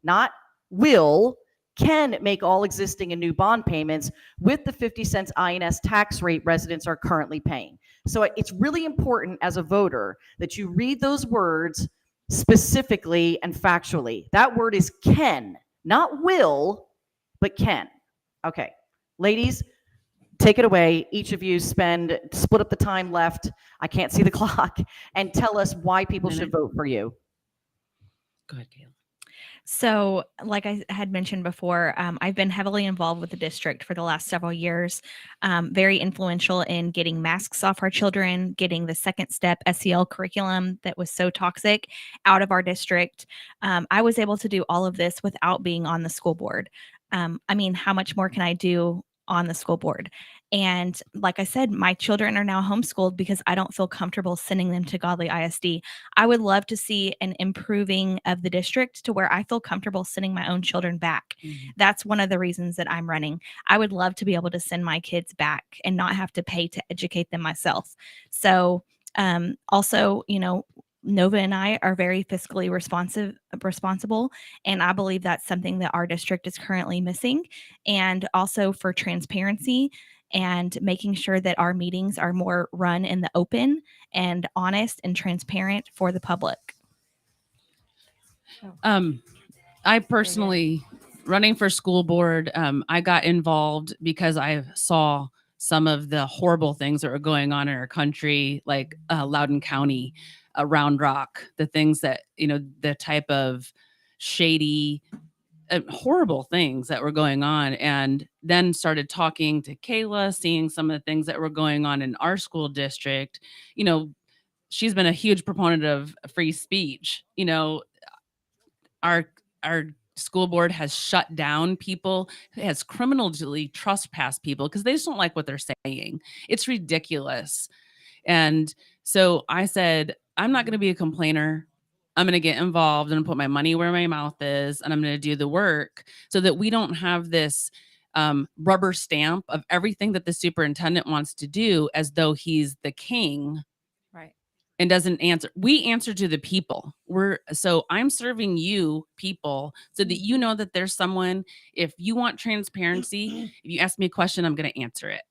not will, can make all existing and new bond payments with the 50 cents INS tax rate residents are currently paying. So it's really important as a voter that you read those words specifically and factually. That word is can, not will, but can. Okay, ladies, take it away. Each of you split up the time left. I can't see the clock, and tell us why people should vote for you. Go ahead, Kayla. So, like I had mentioned before, I've been heavily involved with the district for the last several years, very influential in getting masks off our children, getting the second step SEL curriculum that was so toxic out of our district. I was able to do all of this without being on the school board. I mean, how much more can I do on the school board? And like I said, my children are now homeschooled because I don't feel comfortable sending them to Godley ISD. I would love to see an improving of the district to where I feel comfortable sending my own children back. That's one of the reasons that I'm running. I would love to be able to send my kids back and not have to pay to educate them myself. So also, Nova and I are very fiscally responsible, and I believe that's something that our district is currently missing. And also for transparency and making sure that our meetings are more run in the open and honest and transparent for the public. I personally, running for school board, I got involved because I saw some of the horrible things that were going on in our country, like Loudoun County, Round Rock, the things that, the type of shady, horrible things that were going on, and then started talking to Kayla, seeing some of the things that were going on in our school district. She's been a huge proponent of free speech. Our school board has shut down people, has criminally trespassed people because they just don't like what they're saying. It's ridiculous. And so I said, I'm not going to be a complainer. I'm going to get involved and put my money where my mouth is, and I'm going to do the work so that we don't have this rubber stamp of everything that the superintendent wants to do as though he's the king. Right. And doesn't answer. We answer to the people. So I'm serving you people so that you know that there's someone. If you want transparency, if you ask me a question, I'm going to answer it.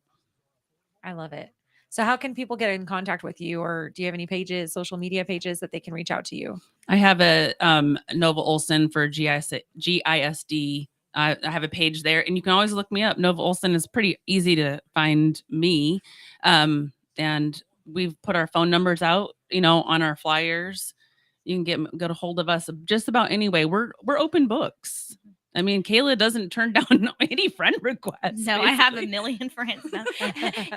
I love it. So how can people get in contact with you, or do you have any pages, social media pages that they can reach out to you? I have a Nova Olson for GISD. I have a page there, and you can always look me up. Nova Olson is pretty easy to find me. And we've put our phone numbers out, on our flyers. You can get a hold of us just about any way. We're open books. I mean, Kayla doesn't turn down any friend requests. No, basically. I have a million friends now.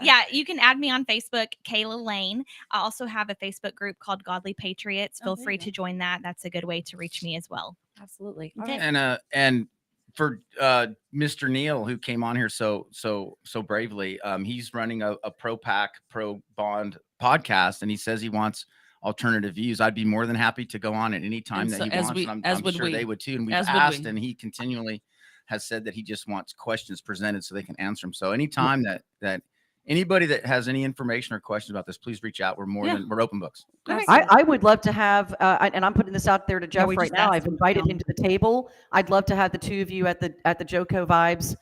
Yeah, you can add me on Facebook, Kayla Lain. I also have a Facebook group called Godly Patriots. Feel free to join that. That's a good way to reach me as well. Absolutely. Okay. And for Mr. Neal, who came on here so bravely, he's running a pro bond podcast, and he says he wants alternative views. I'd be more than happy to go on at any time that he wants. I'm sure they would too. And we've asked, and he continually has said that he just wants questions presented so they can answer them. So anytime that anybody that has any information or questions about this, please reach out. We're open books. I would love to have, and I'm putting this out there to Jeff we right just now. asked I've him to invited come. him to the table. I'd love to have the two of you at the JoCo Vibes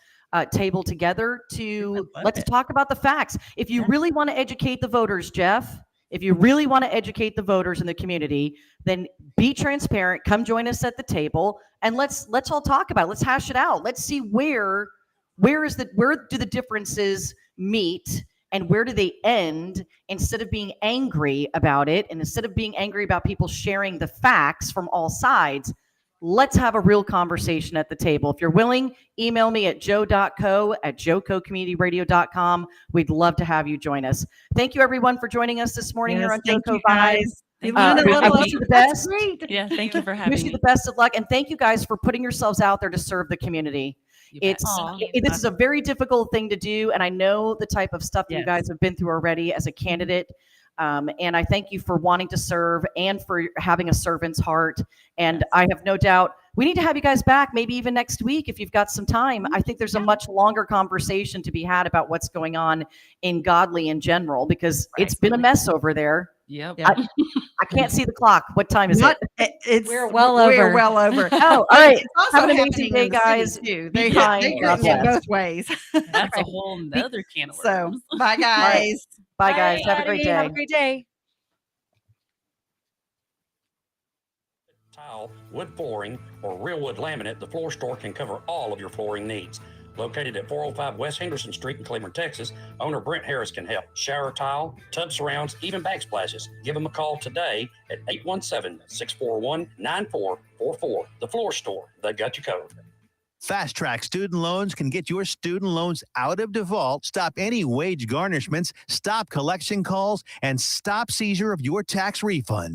table together to let's talk about the facts. If you really want to educate the voters, Jeff, if you really want to educate the voters in the community, then be transparent. Come join us at the table, and let's all talk about it. Let's hash it out. Let's see where do the differences meet and where do they end, instead of being angry about it, and instead of being angry about people sharing the facts from all sides. Let's have a real conversation at the table. If you're willing, email me at joe.co@jococommunityradio.com. We'd love to have you join us. Thank you, everyone, for joining us this morning here on Thank JoCo you guys. Vibes. I I wish you the best. Great. Yeah, thank you for having Wish you me. the best of luck, and thank you guys for putting yourselves out there to serve the community. This is a very difficult thing to do, and I know the type of stuff that you guys have been through already as a candidate. And I thank you for wanting to serve and for having a servant's heart. And I have no doubt we need to have you guys back, maybe even next week if you've got some time. I think there's a much longer conversation to be had about what's going on in Godley in general, because it's been a mess over there. Yep. I can't see the clock. What time is it? We're well over. We're well over. Oh, all right. It's also Have an amazing happening day, in the guys. city, too. Be They kind. get God it bless. both ways. That's a whole nother can of So, worms. bye, guys. Bye, guys. Have a great day. Have a great day. Tile, wood flooring, or real wood laminate, the floor store can cover all of your flooring needs. Located at 405 West Henderson Street in Cleveland, Texas, owner Brent Harris can help. Shower tile, tub surrounds, even backsplashes. Give him a call today at 817-641-9444. The Floor Store, they got you covered. Fast Track Student Loans can get your student loans out of default, stop any wage garnishments, stop collection calls, and stop seizure of your tax refund.